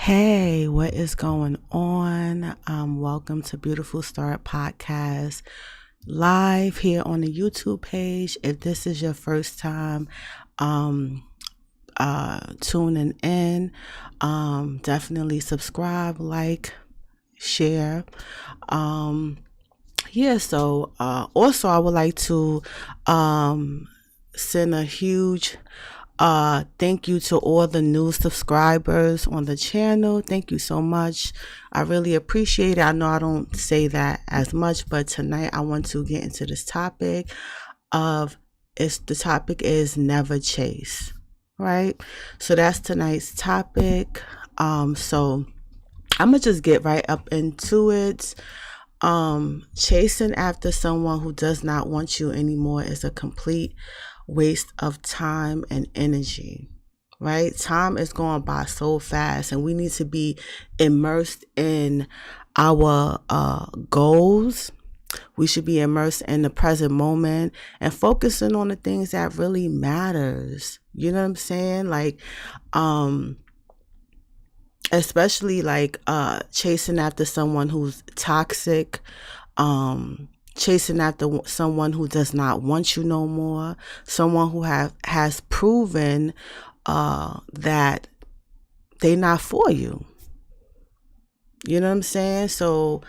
Hey, what is going on? Welcome to Beautiful Start Podcast live here on the YouTube page. If this is your first time um, tuning in, definitely subscribe, like, share. Um, also I would like to send a huge thank you to all the new subscribers on the channel. Thank you so much. I really appreciate it. I know I don't say that as much, but tonight I want to get into this topic of the topic is never chase, right? So that's tonight's topic. So I'm gonna just get right up into it. Chasing after someone who does not want you anymore is a complete waste of time and energy, right? Time is going by so fast, and we need to be immersed in our goals. We should be immersed in the present moment and focusing on the things that really matters. You know what I'm saying? Especially chasing after someone who's toxic, chasing after someone who does not want you no more, someone who has proven that they not for you. You know what I'm saying? So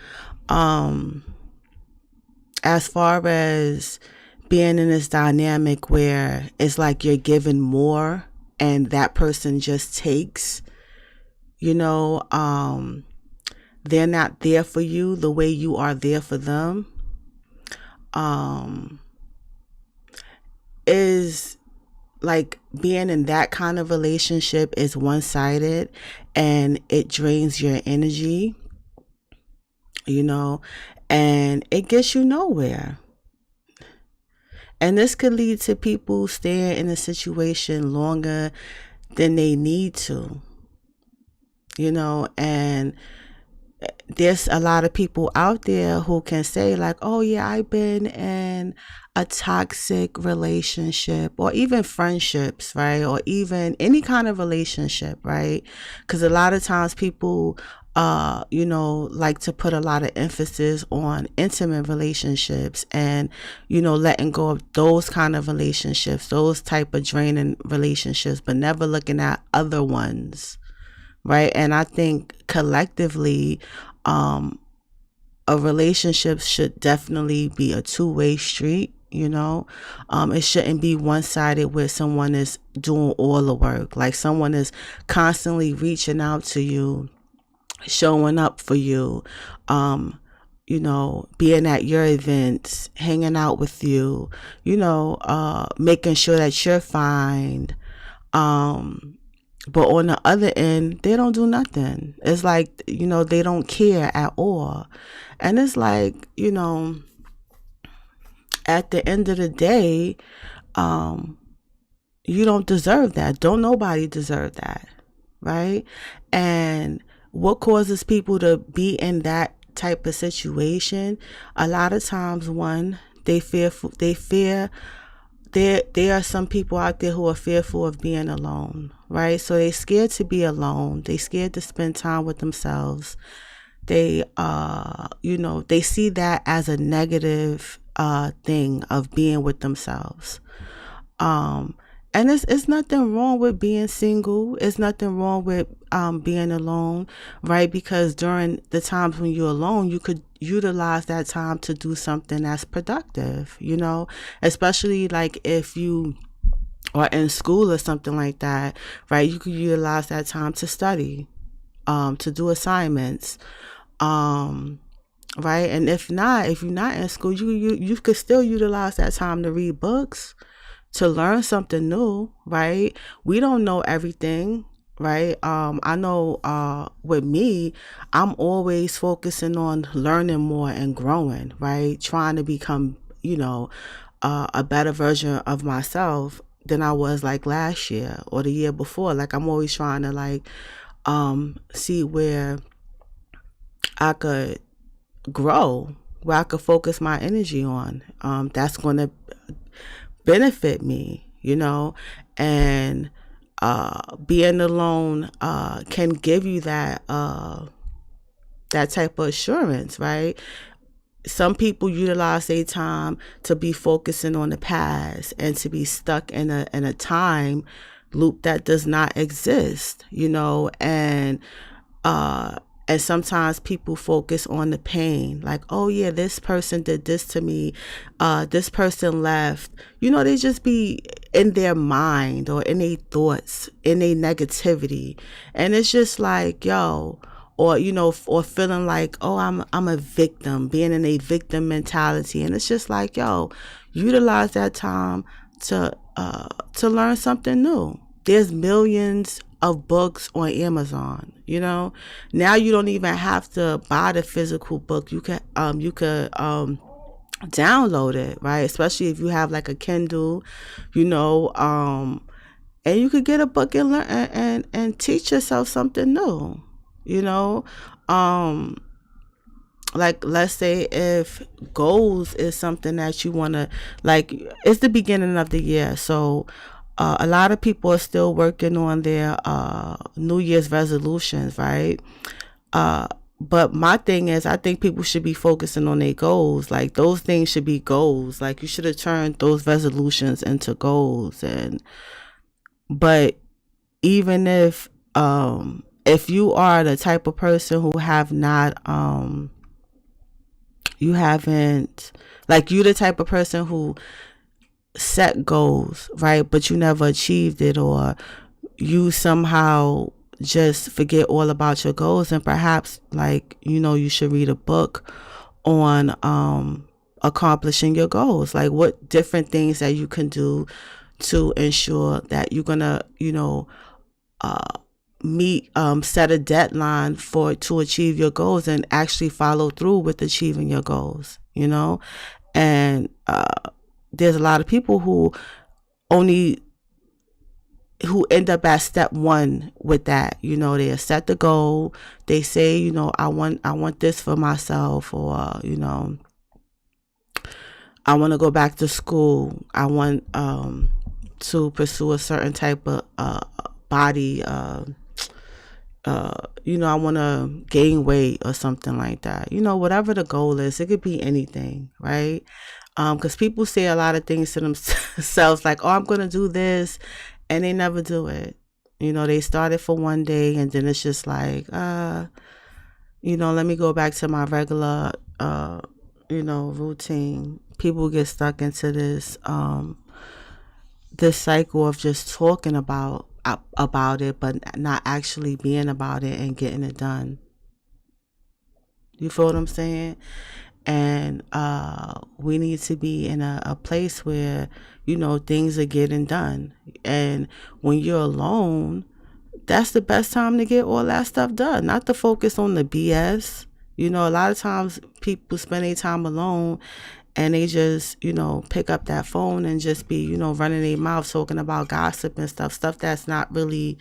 as far as being in this dynamic where it's like you're giving more and that person just takes, they're not there for you the way you are there for them, is like being in that kind of relationship is one-sided and it drains your energy, and it gets you nowhere. And this could lead to people staying in a situation longer than they need to, and there's a lot of people out there who can say like, oh yeah, I've been in a toxic relationship, or even friendships, right? Or even any kind of relationship, right? Because a lot of times people like to put a lot of emphasis on intimate relationships and, letting go of those kind of relationships, those type of draining relationships, but never looking at other ones, right? And I think collectively, a relationship should definitely be a two-way street. It shouldn't be one-sided where someone is doing all the work, like someone is constantly reaching out to you, showing up for you, being at your events, hanging out with you, making sure that you're fine. But on the other end, they don't do nothing. It's like, they don't care at all. And it's like, at the end of the day, you don't deserve that. Don't nobody deserve that, right? And what causes people to be in that type of situation? A lot of times, one, there are some people out there who are fearful of being alone, right? So they're scared to be alone. They're scared to spend time with themselves. They they see that as a negative thing of being with themselves. And it's nothing wrong with being single. It's nothing wrong with being alone, right? Because during the times when you're alone, you could utilize that time to do something that's productive, especially like if you are in school or something like that, right? You could utilize that time to study, to do assignments, right? And if you're not in school, you could still utilize that time to read books, to learn something new, right? We don't know everything, right? I know with me, I'm always focusing on learning more and growing, right? Trying to become, a better version of myself than I was like last year or the year before. Like I'm always trying to see where I could grow, where I could focus my energy on. That's going to benefit me, and being alone can give you that type of assurance, right? Some people utilize their time to be focusing on the past and to be stuck in a time loop that does not exist, uh and sometimes people focus on the pain, like, oh yeah, this person did this to me, this person left, they just be in their mind or in their thoughts, in their negativity. And it's just like, yo, or or feeling like, oh, I'm a victim, being in a victim mentality. And it's just like, yo, utilize that time to learn something new. There's millions of books on Amazon. Now you don't even have to buy the physical book. You could download it, right? Especially if you have like a Kindle, and you could get a book and learn and teach yourself something new. you know um like, let's say if goals is something that you want to, like, it's the beginning of the year, so a lot of people are still working on their New Year's resolutions, right? But my thing is, I think people should be focusing on their goals. Like, those things should be goals. Like, you should have turned those resolutions into goals. And but even if you are the type of person who have not you haven't, like, you the type of person who set goals, right, but you never achieved it, or you somehow just forget all about your goals, and perhaps, like, you should read a book on accomplishing your goals, like what different things that you can do to ensure that you're gonna meet set a deadline to achieve your goals and actually follow through with achieving your goals. And there's a lot of people only who end up at step one with that. They set the goal, they say, I want this for myself, or I want to go back to school, I want to pursue a certain type of body, I want to gain weight or something like that. Whatever the goal is, it could be anything, right? Because people say a lot of things to themselves, like, oh, I'm going to do this, and they never do it. They start it for one day, and then it's just like, let me go back to my regular, routine. People get stuck into this cycle of just talking about it, but not actually being about it and getting it done. You feel what I'm saying? And we need to be in a place where things are getting done. And when you're alone, that's the best time to get all that stuff done, not to focus on the BS. A lot of times people spend their time alone, and they just pick up that phone and just be running their mouth talking about gossip and stuff that's not really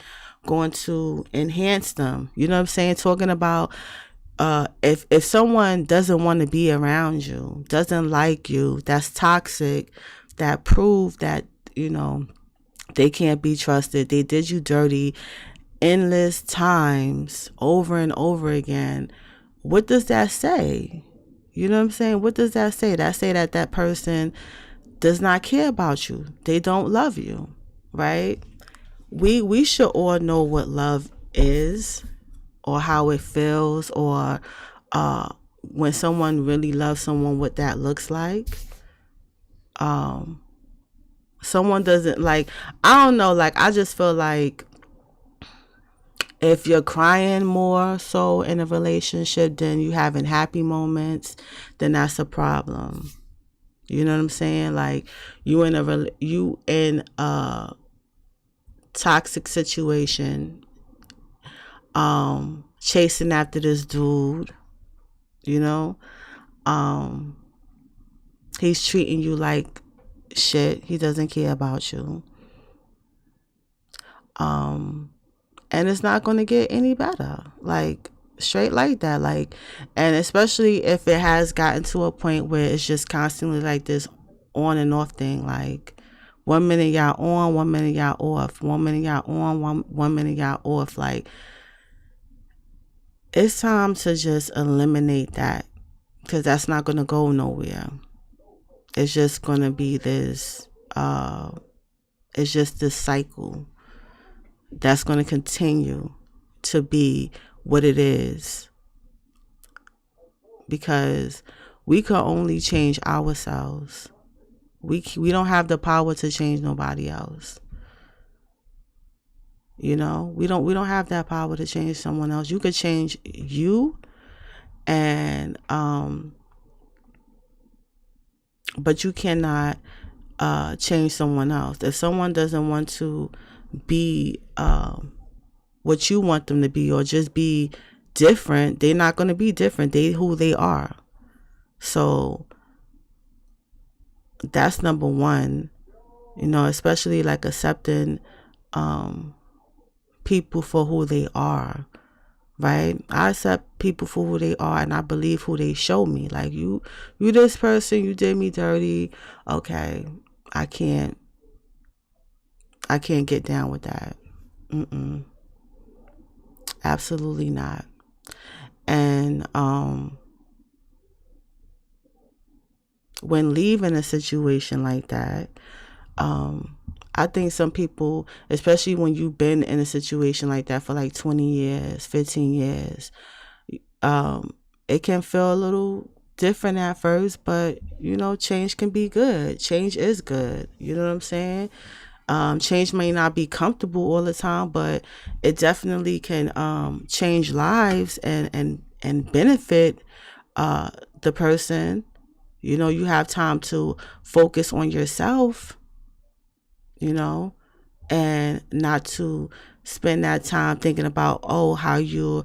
going to enhance them. You know what I'm saying? Talking about if someone doesn't want to be around you, doesn't like you, that's toxic, that prove that they can't be trusted, they did you dirty endless times over and over again, what does that say? You know what I'm saying? What does that say? That say that person does not care about you. They don't love you, right? We should all know what love is, or how it feels, or when someone really loves someone, what that looks like. Someone doesn't, like, I don't know, like, I just feel like if you're crying more so in a relationship than you having happy moments, then that's a problem. You know what I'm saying? Like, you in a toxic situation, chasing after this dude, he's treating you like shit. He doesn't care about you. And it's not going to get any better, like, straight like that. Like, and especially if it has gotten to a point where it's just constantly like this on and off thing, like, 1 minute y'all on, 1 minute y'all off, 1 minute y'all on, one minute y'all off. Like, it's time to just eliminate that, because that's not going to go nowhere. It's just going to be this, it's just this cycle that's going to continue to be what it is, because we can only change ourselves. We don't have the power to change nobody else. You know, we don't have that power to change someone else. You could change you, and but you cannot change someone else. If someone doesn't want to be what you want them to be, or just be different, they're not going to be different. They who they are. So that's number one, you know, especially like accepting people for who they are, right? I accept people for who they are, and I believe who they show me. Like, you this person, you did me dirty. Okay, I can't get down with that. Absolutely not. And when leaving a situation like that, I think some people, especially when you've been in a situation like that for like 20 years, 15 years, it can feel a little different at first, but you know, change can be good. Change is good. You know what I'm saying? Change may not be comfortable all the time, but it definitely can change lives and benefit the person. You know, you have time to focus on yourself, you know, and not to spend that time thinking about, oh, how you're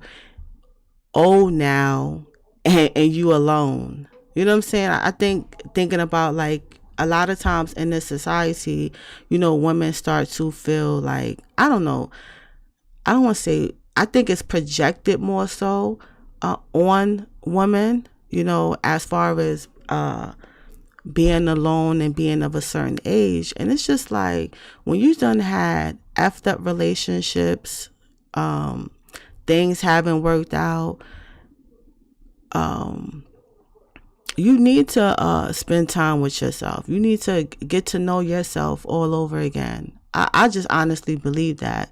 old now and you alone. You know what I'm saying? I think thinking about, like, a lot of times in this society, you know, women start to feel like, I don't know, I don't want to say, I think it's projected more so on women, you know, as far as being alone and being of a certain age. And it's just like, when you done had effed up relationships, things haven't worked out, you need to spend time with yourself. You need to get to know yourself all over again. I just honestly believe that.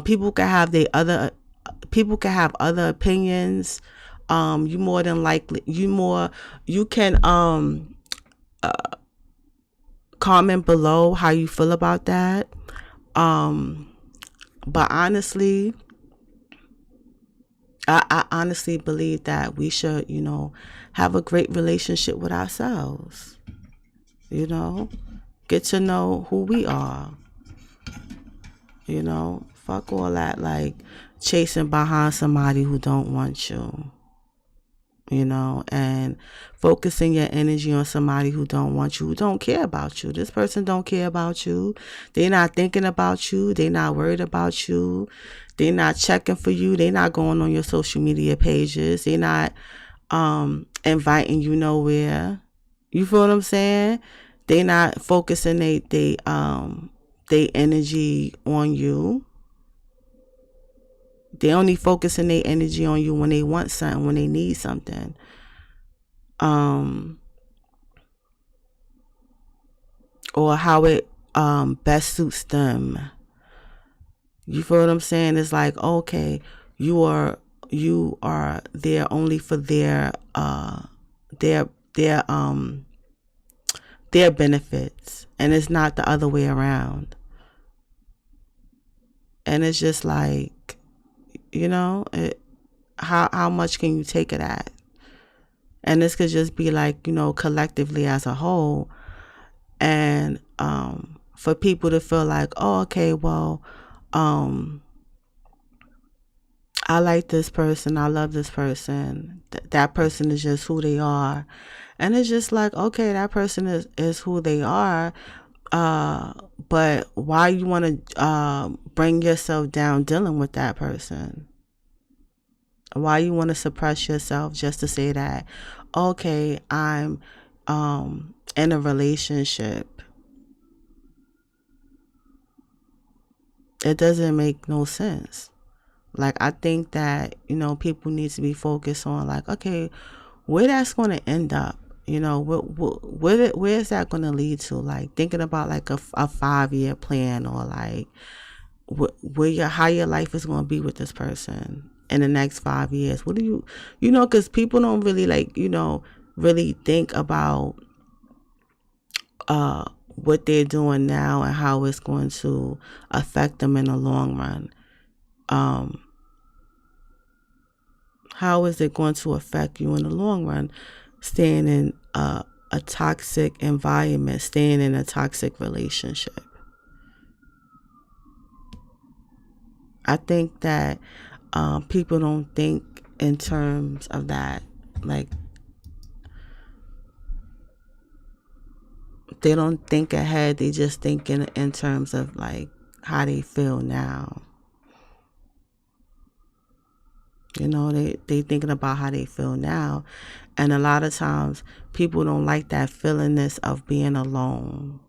People can have other opinions. You more than likely, you can comment below how you feel about that. But honestly, I honestly believe that we should, you know, have a great relationship with ourselves. You know, get to know who we are. You know, fuck all that, like, chasing behind somebody who don't want you. You know, and focusing your energy on somebody who don't want you, who don't care about you. This person don't care about you. They're not thinking about you. They're not worried about you. They're not checking for you. They're not going on your social media pages. They're not inviting you nowhere. You feel what I'm saying? They're not focusing they energy on you. They only focusing their energy on you when they want something, when they need something. Or how it best suits them. You feel what I'm saying? It's like, okay, you are there only for their benefits, and it's not the other way around. And it's just like, you know, how much can you take of that? And this could just be like, you know, collectively as a whole. And for people to feel like, oh, okay, well, I like this person, I love this person, that person is just who they are. And it's just like, okay, that person is who they are, but why you want to bring yourself down dealing with that person? Why you want to suppress yourself just to say that, okay, I'm in a relationship, it doesn't make no sense. Like, I think that, people need to be focused on, like, okay, where that's going to end up. Where is that going to lead to? Like, thinking about like a 5-year plan, or like how your life is going to be with this person in the next 5 years. What do because people don't really really think about what they're doing now and how it's going to affect them in the long run. How is it going to affect you in the long run, staying in a toxic environment, staying in a toxic relationship? I think that people don't think in terms of that. Like, they don't think ahead. They just think in terms of like how they feel now. They thinking about how they feel now. And a lot of times people don't like that feelingness of being alone.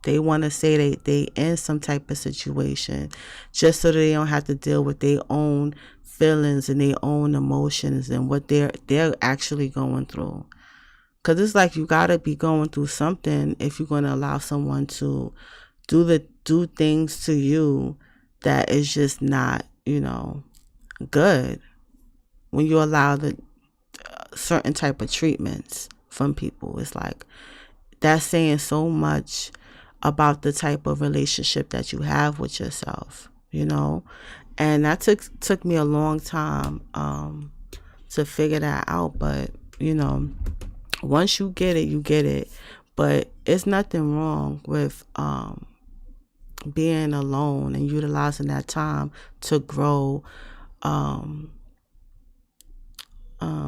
They want to say they in some type of situation just so they don't have to deal with their own feelings and their own emotions and what they're actually going through. Because it's like you got to be going through something if you're going to allow someone to do things to you that is just not, good. When you allow the certain type of treatments from people, it's like that's saying so much about the type of relationship that you have with yourself, and that took me a long time to figure that out. But once you get it, you get it. But it's nothing wrong with being alone and utilizing that time to grow,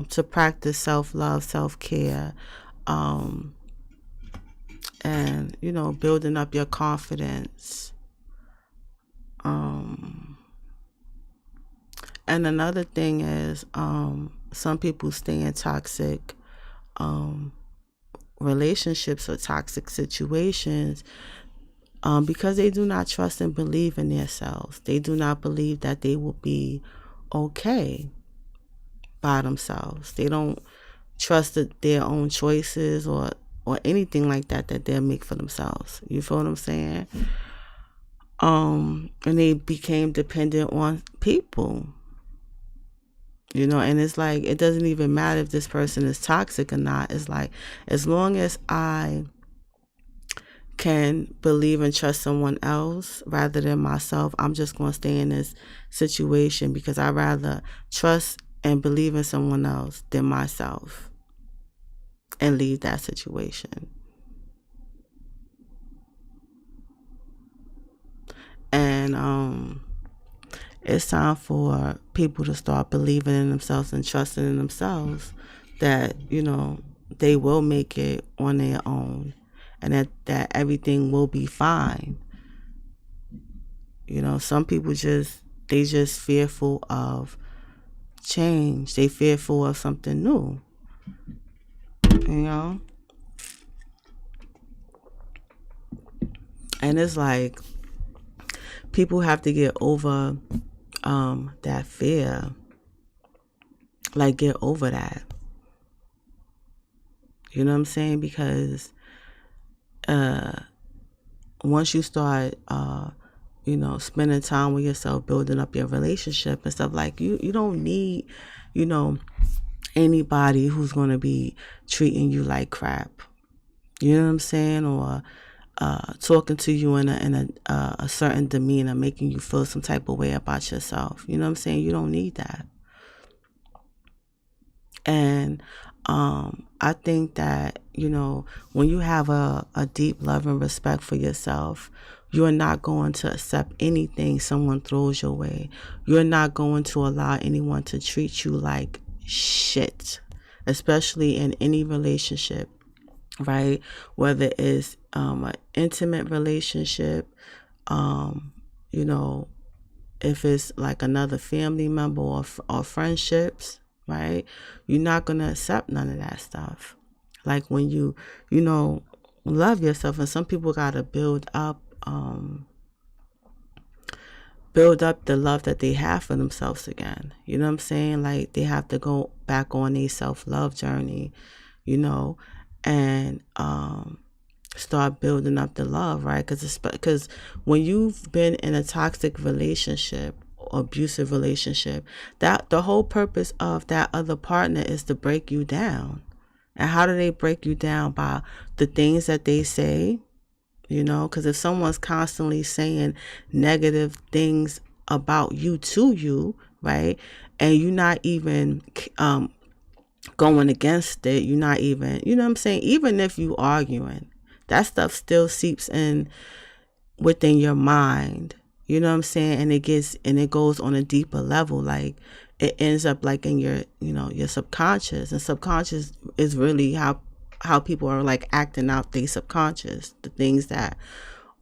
to practice self-love, self-care, and building up your confidence. And another thing is, some people stay in toxic relationships or toxic situations because they do not trust and believe in themselves. They do not believe that they will be okay by themselves. They don't trust their own choices or anything like that they'll make for themselves. You feel what I'm saying? And they became dependent on people. And it's like, it doesn't even matter if this person is toxic or not. It's like, as long as I can believe and trust someone else rather than myself, I'm just going to stay in this situation because I'd rather trust and believe in someone else than myself and leave that situation. And it's time for people to start believing in themselves and trusting in themselves that, they will make it on their own and that everything will be fine. Some people just fearful of change. They fearful of something new. And it's like people have to get over that fear. Like, get over that. You know what I'm saying? Because once you start spending time with yourself, building up your relationship and stuff, like you don't need anybody who's going to be treating you like crap. You know what I'm saying? Or talking to you in a certain demeanor, making you feel some type of way about yourself. You know what I'm saying? You don't need that. And I think that, when you have a deep love and respect for yourself, you're not going to accept anything someone throws your way. You're not going to allow anyone to treat you like shit, especially in any relationship, right? Whether it's an intimate relationship, if it's like another family member or friendships, right? You're not going to accept none of that stuff. Like when you love yourself, and some people got to build up build up the love that they have for themselves again. You know what I'm saying? Like, they have to go back on a self-love journey, you know, and start building up the love, right? Because when you've been in a toxic relationship, abusive relationship, that the whole purpose of that other partner is to break you down. And how do they break you down? By the things that they say, you know, because if someone's constantly saying negative things about you to you, right, and you're not even going against it, you're not even, you know what I'm saying, even if you arguing, that stuff still seeps in within your mind, you know what I'm saying, and it goes on a deeper level. Like, it ends up like in your, you know, your subconscious, and subconscious is really how people are like acting out their subconscious, the things that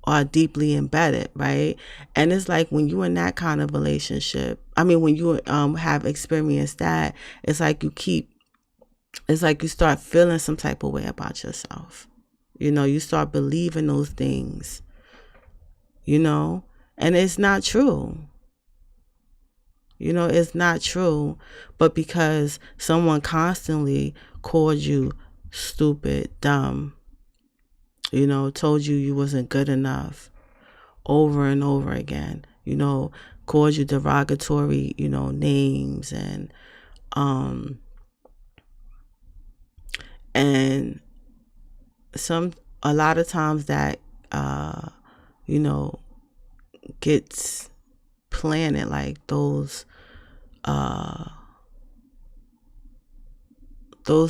are deeply embedded, right? And it's like when you in that kind of relationship, I mean, when you have experienced that, it's like you start feeling some type of way about yourself. You know, you start believing those things, you know, and it's not true. You know, it's not true, but because someone constantly called you stupid, dumb, you know, told you you wasn't good enough over and over again, you know, called you derogatory, you know, names, and a lot of times that you know, gets planted, like those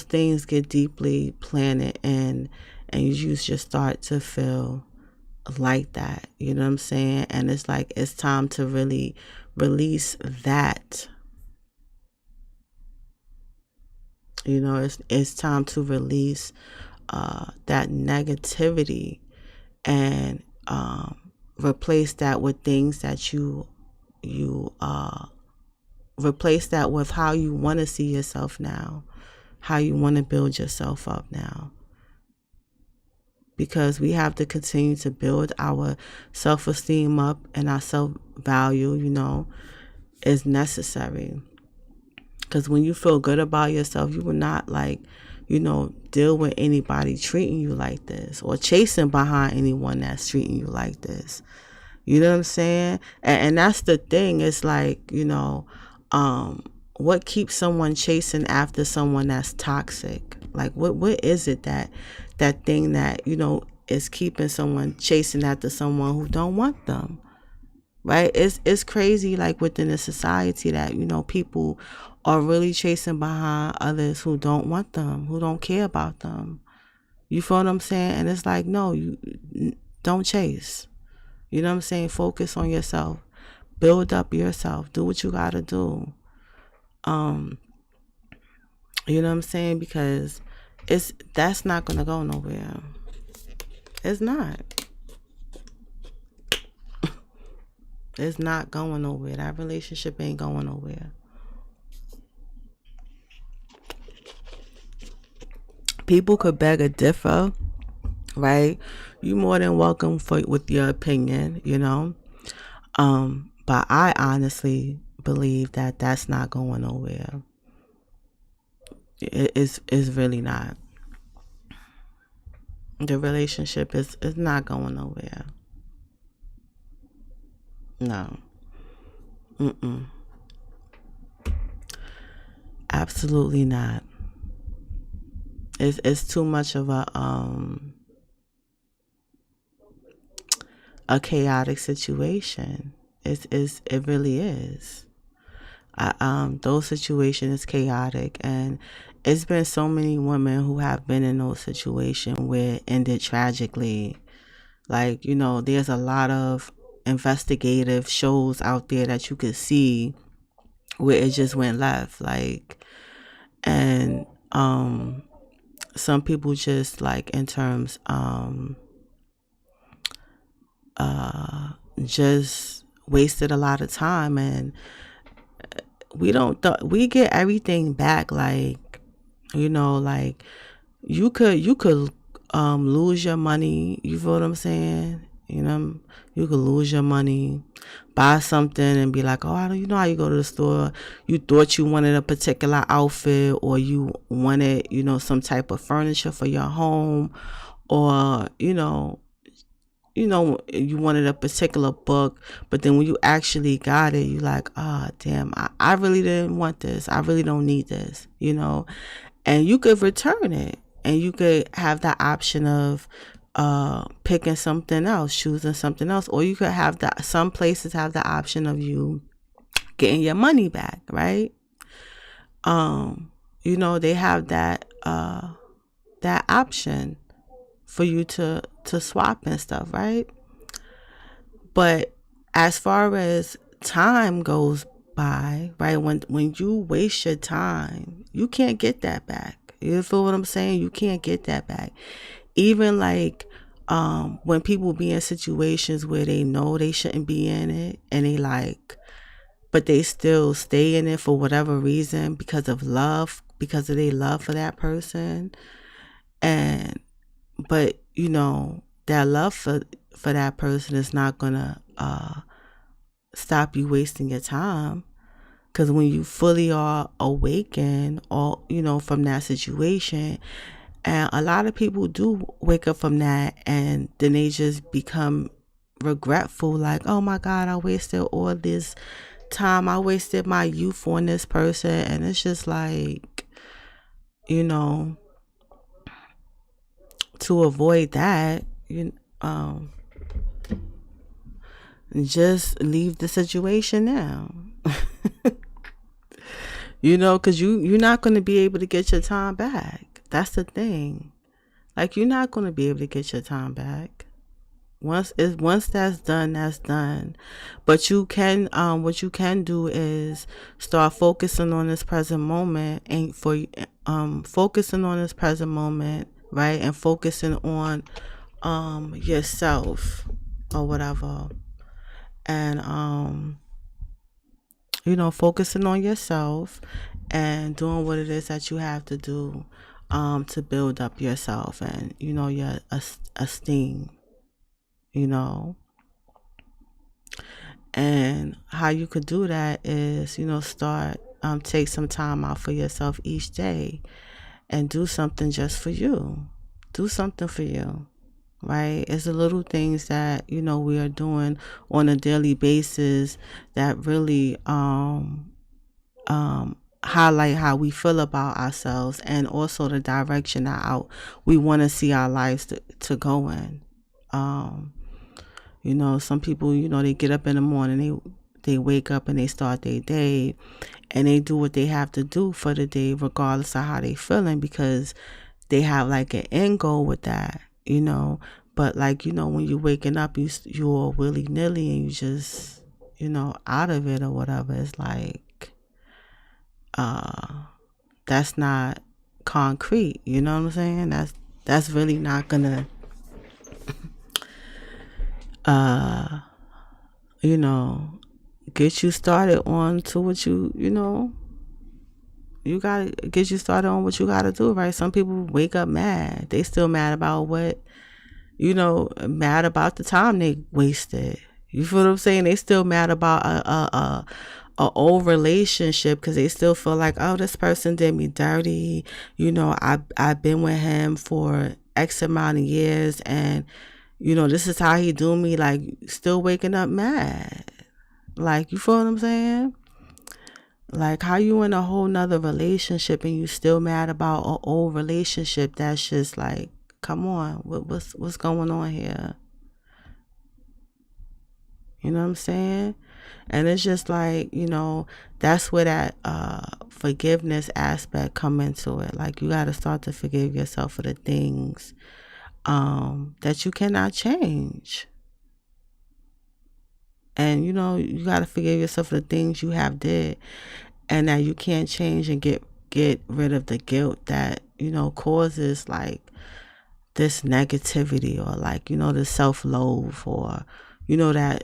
things get deeply planted, and you just start to feel like that, you know what I'm saying? And it's like, it's time to really release that, you know, it's time to release that negativity, and replace that with things that you replace that with how you want to see yourself now, how you want to build yourself up now. Because we have to continue to build our self-esteem up, and our self-value, you know, is necessary. Because when you feel good about yourself, you will not, like, you know, deal with anybody treating you like this, or chasing behind anyone that's treating you like this. You know what I'm saying? And that's the thing. It's like, you know, what keeps someone chasing after someone that's toxic? Like, what is it that thing that, you know, is keeping someone chasing after someone who don't want them? Right? It's crazy, like, within a society, that, you know, people are really chasing behind others who don't want them, who don't care about them. You feel what I'm saying? And it's like, no, you don't chase. You know what I'm saying? Focus on yourself. Build up yourself. Do what you gotta do. You know what I'm saying? Because that's not gonna go nowhere. It's not. It's not going nowhere. That relationship ain't going nowhere. People could beg a differ, right? You more than welcome with your opinion, you know. But I honestly believe that that's not going nowhere. It's really not. The relationship is not going nowhere. No. Absolutely not. It's too much of a chaotic situation. It really is. Those situations is chaotic, and it's been so many women who have been in those situations where it ended tragically. Like, you know, there's a lot of investigative shows out there that you could see where it just went left, like, and some people just, like, in terms just wasted a lot of time, and we get everything back, like, you know, like, you could lose your money, you feel what I'm saying, You know, you could lose your money, buy something and be like, oh, I don't, you know how you go to the store, you thought you wanted a particular outfit, or you wanted, some type of furniture for your home, or, you wanted a particular book, but then when you actually got it, you like, damn, I really didn't want this. I really don't need this, and you could return it, and you could have the option of picking something else, choosing something else, or you could have some places have the option of you getting your money back, right? They have that option for you to swap and stuff, right? But as far as time goes by, right, when you waste your time, you can't get that back. You feel what I'm saying? You can't get that back. Even like when people be in situations where they know they shouldn't be in it, and they like, but they still stay in it for whatever reason, because of their love for that person. But that love for that person is not gonna stop you wasting your time, because when you fully are awakened, or from that situation, and a lot of people do wake up from that, and then they just become regretful, like, oh my God, I wasted all this time, I wasted my youth on this person. And it's just like, to avoid that, just leave the situation now. Because you're not going to be able to get your time back. That's the thing. Like, you're not going to be able to get your time back. Once that's done, that's done. But you can, what you can do is start focusing on this present moment, and focusing on this present moment, right? And focusing on yourself or whatever. And focusing on yourself and doing what it is that you have to do to build up yourself and your esteem. And how you could do that is, start take some time out for yourself each day, and do something just for you. Do something for you, right? It's the little things that we are doing on a daily basis that really highlight how we feel about ourselves, and also the direction that we want to see our lives to go in. Some people, they get up in the morning, they wake up and they start their day, and they do what they have to do for the day, regardless of how they feeling, because they have like an end goal with that, But like, when you're waking up, you're willy-nilly, and you just, out of it or whatever. It's like, that's not concrete. You know what I'm saying? That's really not gonna get you started on to what you gotta get you started on what you gotta do, right? Some people wake up mad. They still mad about mad about the time they wasted. You feel what I'm saying? They still mad about a old relationship, because they still feel like, oh, this person did me dirty. I've been with him for X amount of years, and this is how he do me. Like, still waking up mad. Like, you feel what I'm saying? Like, how you in a whole nother relationship and you still mad about an old relationship? That's just like, come on, what's going on here? You know what I'm saying? And it's just like, that's where that forgiveness aspect come into it. Like, you got to start to forgive yourself for the things that you cannot change. And, you got to forgive yourself for the things you have did and that you can't change, and get rid of the guilt that, causes like this negativity, or like, the self-loathe, or, that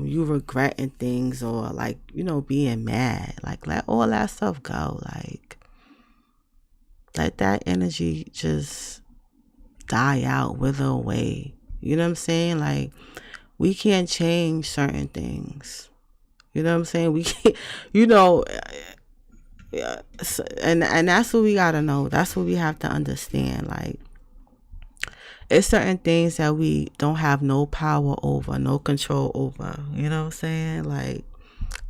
you regretting things, or like, being mad. Like, let all that stuff go. Like, let that energy just die out, wither away. You know what I'm saying? Like, we can't change certain things. You know what I'm saying? We can't, you know, yeah, and that's what we gotta know. That's what we have to understand. Like, it's certain things that we don't have no power over, no control over. You know what I'm saying? Like,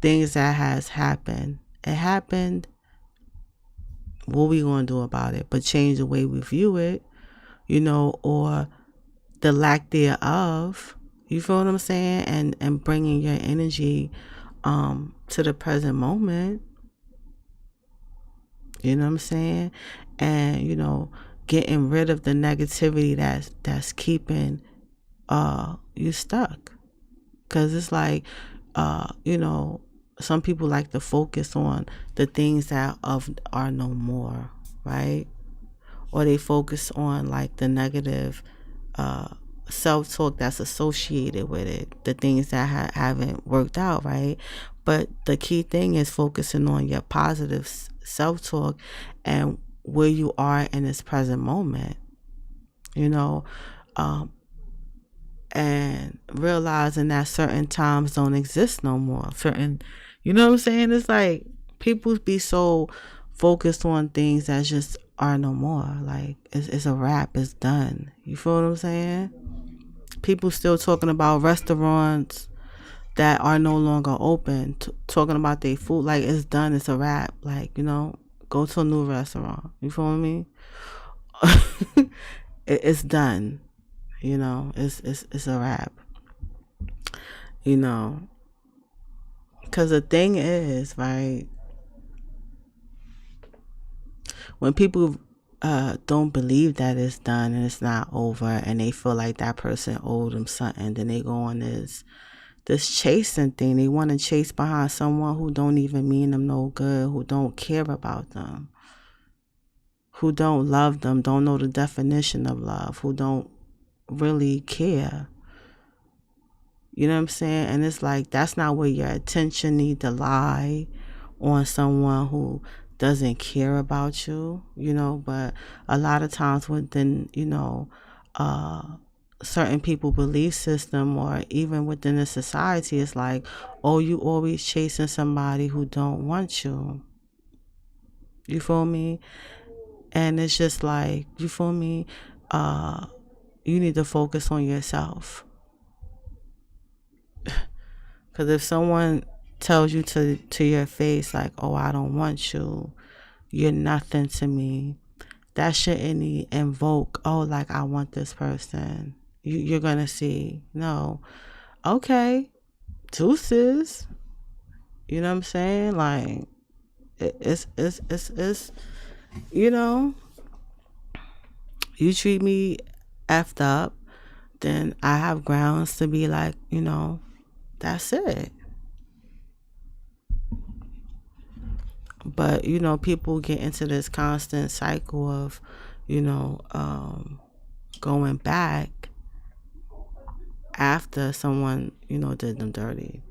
things that has happened. It happened. What we gonna do about it? But change the way we view it, you know, or the lack thereof. You feel what I'm saying? And bringing your energy to the present moment. You know what I'm saying? And, you know, getting rid of the negativity that's keeping you stuck. Cause it's like, you know, some people like to focus on the things that are no more, right? Or they focus on like the negative self-talk that's associated with it, the things that haven't worked out, right? But the key thing is focusing on your positive self-talk and where you are in this present moment, you know, and realizing that certain times don't exist no more. Certain, you know what I'm saying? It's like people be so focused on things that just are no more. Like, it's a wrap. It's done. You feel what I'm saying? People still talking about restaurants that are no longer open, talking about their food. Like, it's done. It's a wrap. Like, you know, go to a new restaurant. You feel me? It's done. You know, it's a wrap. You know, because the thing is, right, when people don't believe that it's done and it's not over, and they feel like that person owed them something, then they go on this chasing thing. They want to chase behind someone who don't even mean them no good, who don't care about them, who don't love them, don't know the definition of love, who don't really care. You know what I'm saying? And it's like, that's not where your attention need to lie, on someone who doesn't care about you, you know. But a lot of times within, you know, certain people belief system, or even within the society, it's like, oh, you always chasing somebody who don't want you. You feel me? And it's just like, you feel me? You need to focus on yourself. Because if someone tells you to your face, like, oh, I don't want you, you're nothing to me, that shouldn't invoke, oh, like, I want this person. You're going to see, no, okay, deuces. You know what I'm saying? Like, it's you know, you treat me effed up, then I have grounds to be like, you know, that's it. But, you know, people get into this constant cycle of, you know, going back after someone, you know, did them dirty.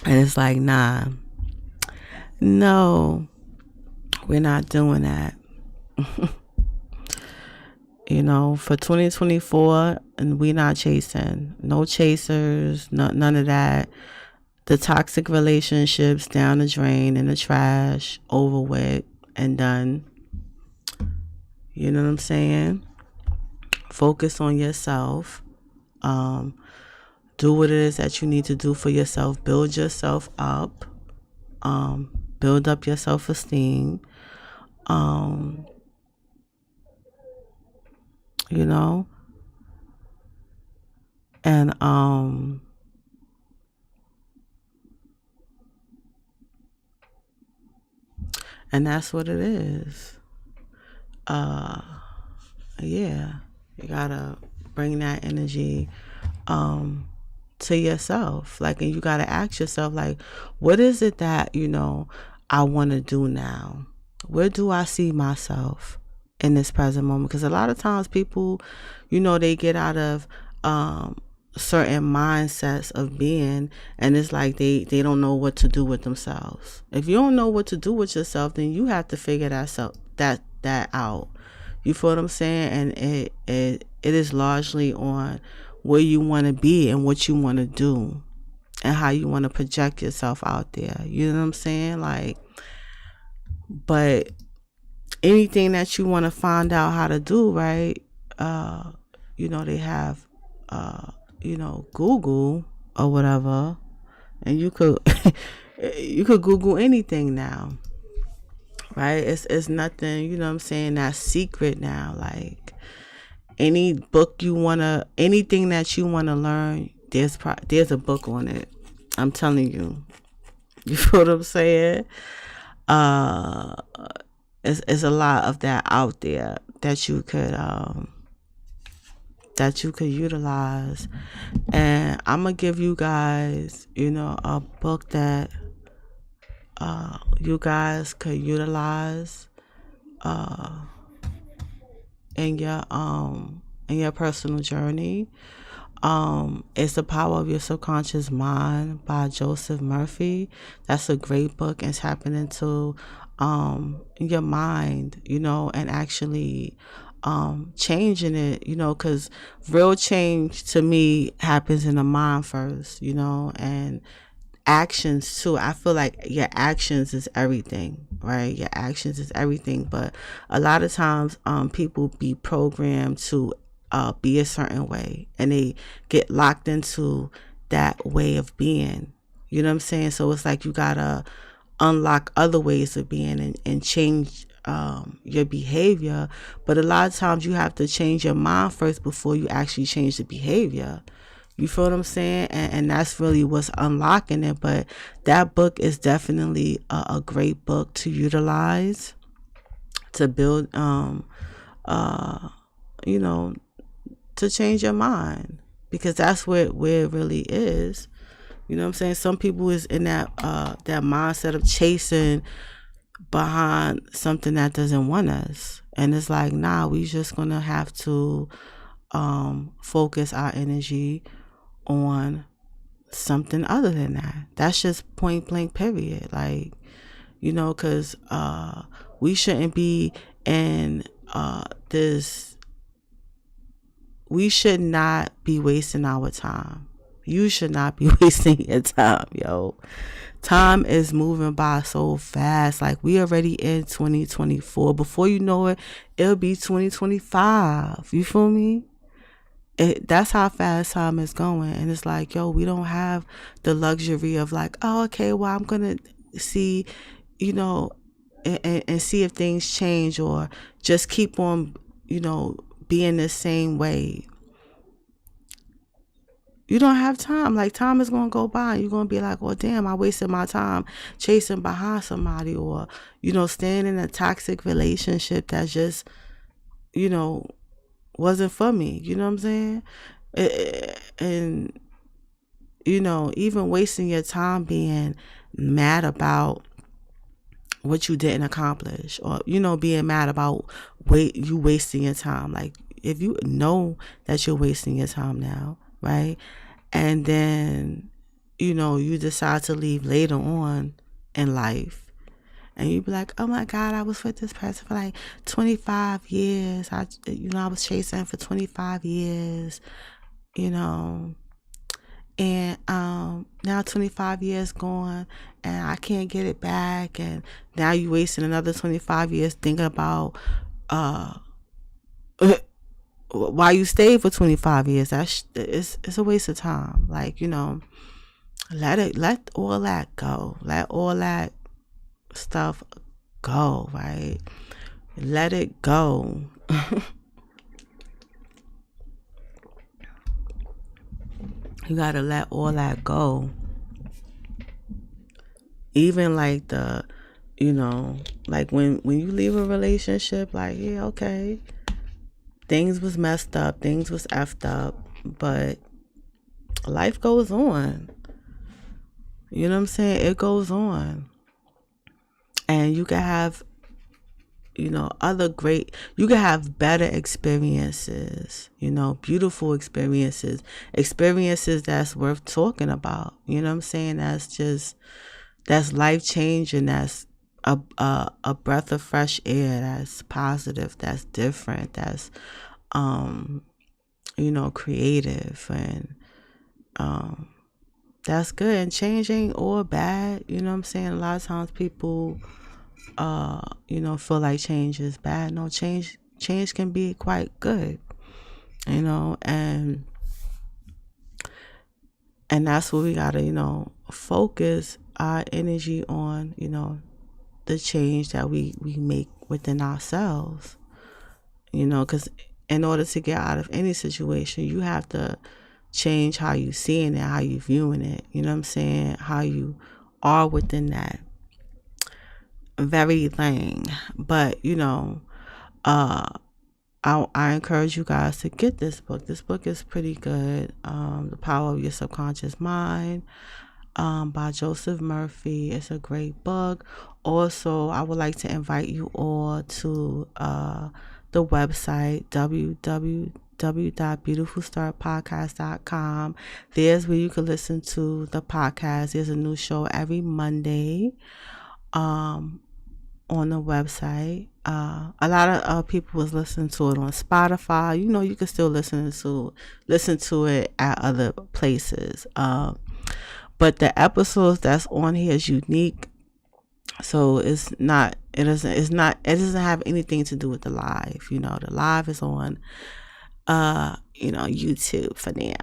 And it's like, nah, no, we're not doing that. You know, for 2024, and we not chasing. No chasers, none of that. The toxic relationships down the drain, in the trash, over with and done. You know what I'm saying? Focus on yourself. Do what it is that you need to do for yourself. Build yourself up. Build up your self-esteem. You know? And that's what it is. Yeah, you gotta bring that energy to yourself. Like, and you gotta ask yourself, like, what is it that, you know, I want to do now? Where do I see myself in this present moment? Because a lot of times people, you know, they get out of certain mindsets of being, and it's like they don't know what to do with themselves. If you don't know what to do with yourself, then you have to figure that out. You feel what I'm saying? And it is largely on where you want to be and what you want to do and how you want to project yourself out there. You know what I'm saying? Like, but anything that you want to find out how to do, right? They have, Google or whatever, and you could you could Google anything now, right? It's nothing, you know what I'm saying, that's secret now. Like any book you wanna, anything that you wanna learn, there's a book on it. I'm telling you. You feel what I'm saying? Uh, it's a lot of that out there that you could utilize, and I'm gonna give you guys, a book that you guys could utilize in your personal journey. It's The Power of Your Subconscious Mind by Joseph Murphy. That's a great book. It's tapping into your mind, and actually changing it, because real change to me happens in the mind first, and actions too. I feel like your actions is everything, right? Your actions is everything. But a lot of times people be programmed to be a certain way, and they get locked into that way of being. You know what I'm saying? So it's like you gotta unlock other ways of being, and change your behavior. But a lot of times you have to change your mind first before you actually change the behavior. You feel what I'm saying? And that's really what's unlocking it. But that book is definitely a great book to utilize to build, to change your mind, because that's where it really is. You know what I'm saying? Some people is in that mindset of chasing behind something that doesn't want us, and it's like, nah, we just gonna have to focus our energy on something other than that. That's just point blank period. Like, because we shouldn't be in this, we should not be wasting our time. You should not be wasting your time, yo. Time is moving by so fast. Like, we already in 2024. Before you know it, it'll be 2025. You feel me? That's how fast time is going. And it's like, yo, we don't have the luxury of like, oh, okay, well, I'm going to see, and see if things change, or just keep on, being the same way. You don't have time. Like, time is going to go by. You're going to be like, oh, damn, I wasted my time chasing behind somebody, or, staying in a toxic relationship that just, wasn't for me. You know what I'm saying? And, even wasting your time being mad about what you didn't accomplish, or, being mad about you wasting your time. Like, if you know that you're wasting your time now, right? And then, you decide to leave later on in life, and you be like, oh my God, I was with this person for like 25 years. I was chasing for 25 years, and now 25 years gone, and I can't get it back. And now you wasting another 25 years thinking about why you stayed for 25 years. It's a waste of time. Like, let all that go. Let all that stuff go, right? Let it go. You gotta let all that go. Even like like when you leave a relationship, like, yeah, okay, things was messed up, things was effed up, but life goes on. You know what I'm saying? It goes on. And you can have, you can have better experiences, beautiful experiences that's worth talking about. You know what I'm saying? That's life changing. That's a breath of fresh air. That's positive. That's different. That's creative, and that's good. And change ain't all bad. You know what I'm saying? A lot of times people, feel like change is bad. No, change can be quite good. And that's what we gotta, focus our energy on. The change that we make within ourselves. Because in order to get out of any situation, you have to change how you seeing it, how you viewing it. You know what I'm saying? How you are within that very thing. But I encourage you guys to get this book. This book is pretty good. The Power of Your Subconscious Mind, by Joseph Murphy. It's a great book. Also, I would like to invite you all to the website www.beautifulstartpodcast.com. There's where you can listen to the podcast. There's a new show every Monday on the website. A lot of people was listening to it on Spotify. You can still listen to it at other places. But the episodes that's on here is unique. So it doesn't have anything to do with the live. The live is on YouTube for now.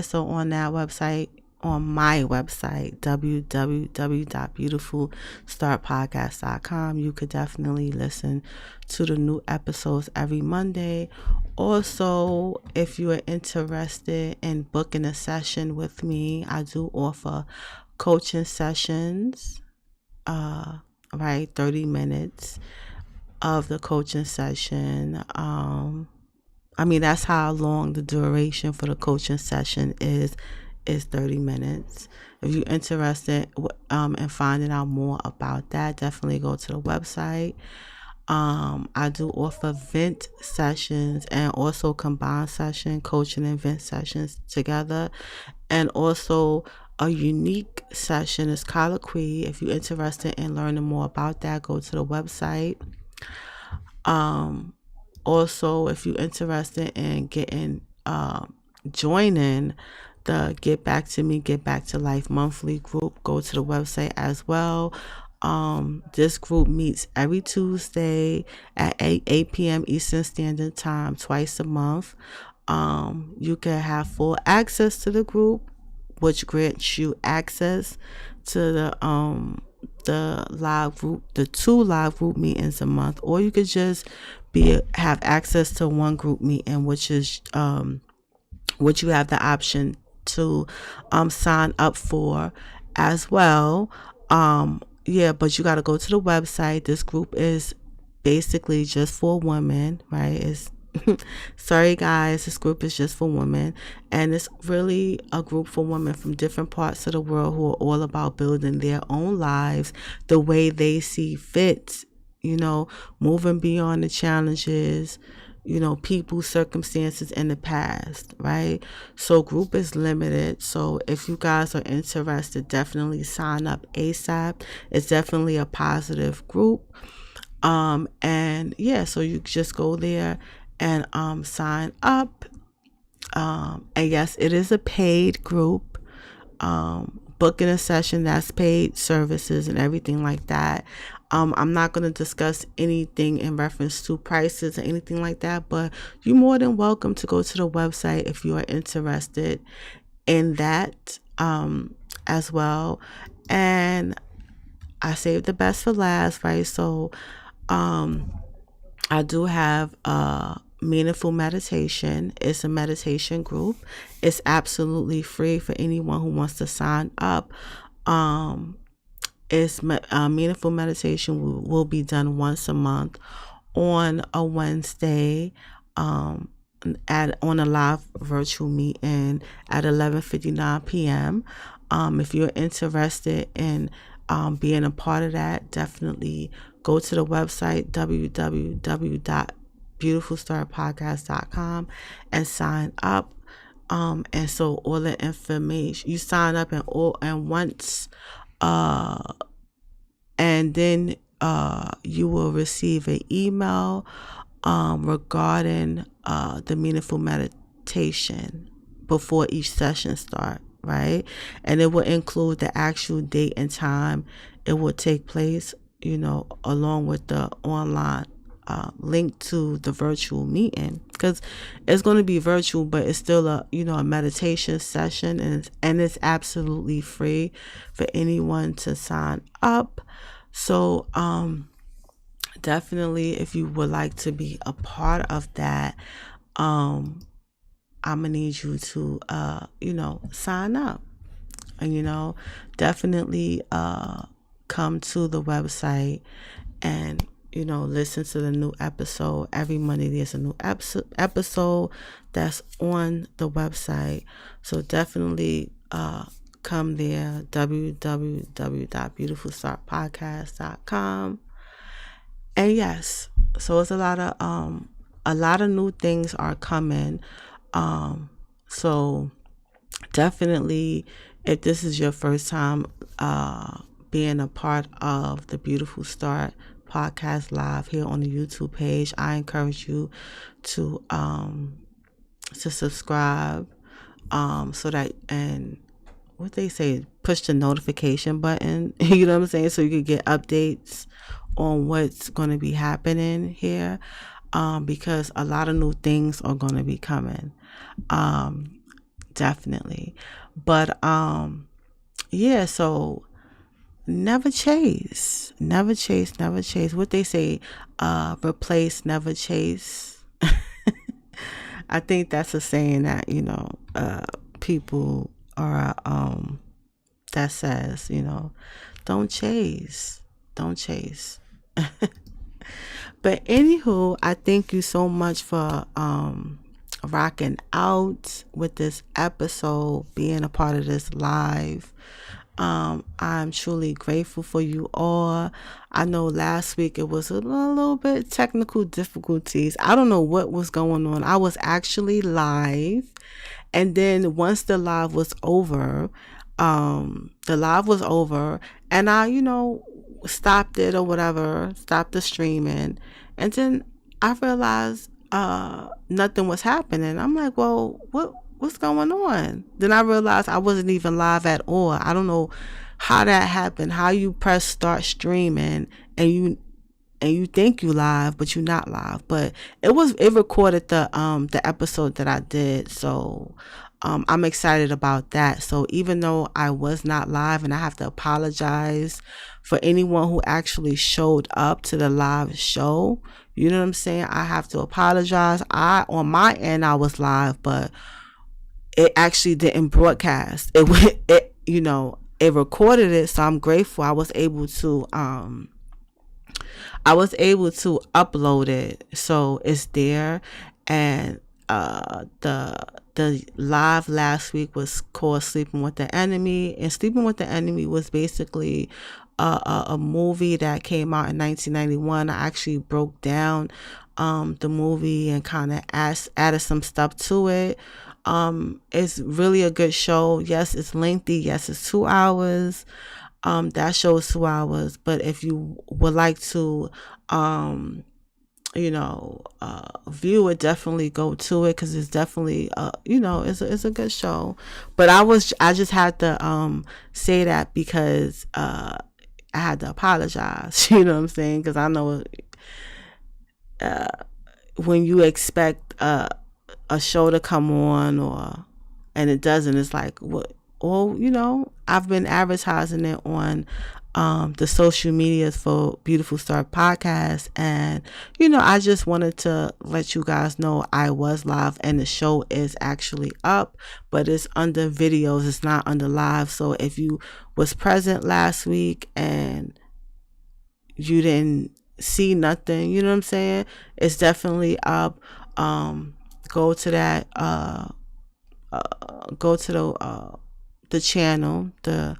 So on that website, on my website, www.beautifulstartpodcast.com, you could definitely listen to the new episodes every Monday. Also, if you are interested in booking a session with me, I do offer coaching sessions, 30 minutes of the coaching session. That's how long the duration for the coaching session is 30 minutes. If you're interested in finding out more about that, definitely go to the website. I do offer vent sessions and also combined session, coaching and vent sessions together. And also a unique session is colloquy. If you're interested in learning more about that, go to the website. Also, if you're interested in joining the Get Back to Me, Get Back to Life monthly group, go to the website as well. This group meets every Tuesday at 8 p.m. Eastern Standard Time, twice a month. You can have full access to the group, which grants you access to the live group, the 2 live group meetings a month, or you could just have access to one group meeting, which is which you have the option to sign up for as well. But you got to go to the website. This group is basically just for women, right? Sorry guys, this group is just for women, and it's really a group for women from different parts of the world who are all about building their own lives the way they see fit, moving beyond the challenges, people, circumstances in the past, right? So group is limited. So if you guys are interested, definitely sign up ASAP. It's definitely a positive group. So you just go there and sign up. And yes, it is a paid group. Booking a session, that's paid services and everything like that. I'm not going to discuss anything in reference to prices or anything like that, but you're more than welcome to go to the website if you are interested in that as well. And I saved the best for last, right? So I do have Meaningful Meditation. It's a meditation group. It's absolutely free for anyone who wants to sign up. Meaningful Meditation will be done once a month on a Wednesday, on a live virtual meeting at 11:59 p.m. If you're interested in being a part of that, definitely go to the website www.beautifulstartpodcast.com and sign up. And so all the information, you sign up and once and then you will receive an email regarding the meaningful meditation before each session start, right? And it will include the actual date and time it will take place, along with the online link to the virtual meeting, because it's going to be virtual, but it's still a meditation session, and it's absolutely free for anyone to sign up. So definitely, if you would like to be a part of that, I'm gonna need you to sign up, and definitely come to the website and listen to the new episode. Every Monday there's a new episode that's on the website, so definitely come there, www.beautifulstartpodcast.com. And yes, so it's a lot of new things are coming. So definitely, if this is your first time being a part of the Beautiful Start podcast live here on the YouTube page, I encourage you to subscribe, so that, and what they say, push the notification button, you know what I'm saying, so you can get updates on what's going to be happening here, because a lot of new things are going to be coming, definitely. But yeah, so never chase. What they say, replace, never chase. I think that's a saying that people are that says, don't chase. But anywho, I thank you so much for rocking out with this episode, being a part of this live. I'm truly grateful for you all. I know last week it was a little bit technical difficulties. I don't know what was going on. I was actually live, and then once the live was over, and I, stopped it or whatever, stopped the streaming, and then I realized nothing was happening. I'm like, well, what's going on? Then I realized I wasn't even live at all. I don't know how that happened, how you press start streaming and you think you live, but you're not live. But it recorded the episode that I did. So I'm excited about that. So even though I was not live, and I have to apologize for anyone who actually showed up to the live show, you know what I'm saying? I have to apologize. On my end, I was live, but it actually didn't broadcast. It recorded it. So I'm grateful I was able to upload it, so it's there. And the live last week was called Sleeping with the Enemy, and Sleeping with the Enemy was basically a movie that came out in 1991. I actually broke down the movie and kind of added some stuff to it. It's really a good show. Yes, it's lengthy. Yes, it's 2 hours. That show is 2 hours. But if you would like to view it, definitely go to it, because it's definitely it's a good show. But I just had to say that because I had to apologize. You know what I'm saying? Because I know when you expect a show to come on and it doesn't, it's like, what? Well, I've been advertising it on the social medias for Beautiful Start Podcast, and I just wanted to let you guys know I was live, and the show is actually up, but it's under videos, it's not under live. So if you was present last week and you didn't see nothing, you know what I'm saying, it's definitely up. Go to that go to the channel, the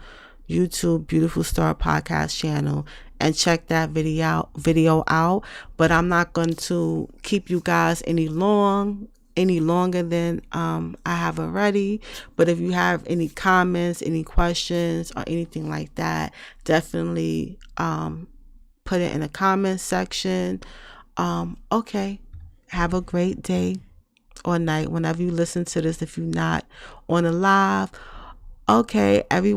YouTube Beautiful Star Podcast channel, and check that video out. But I'm not going to keep you guys any longer than I have already. But if you have any comments, any questions, or anything like that, definitely put it in the comment section. Okay. have a great day or night whenever you listen to this. If you're not on a live, okay, everyone.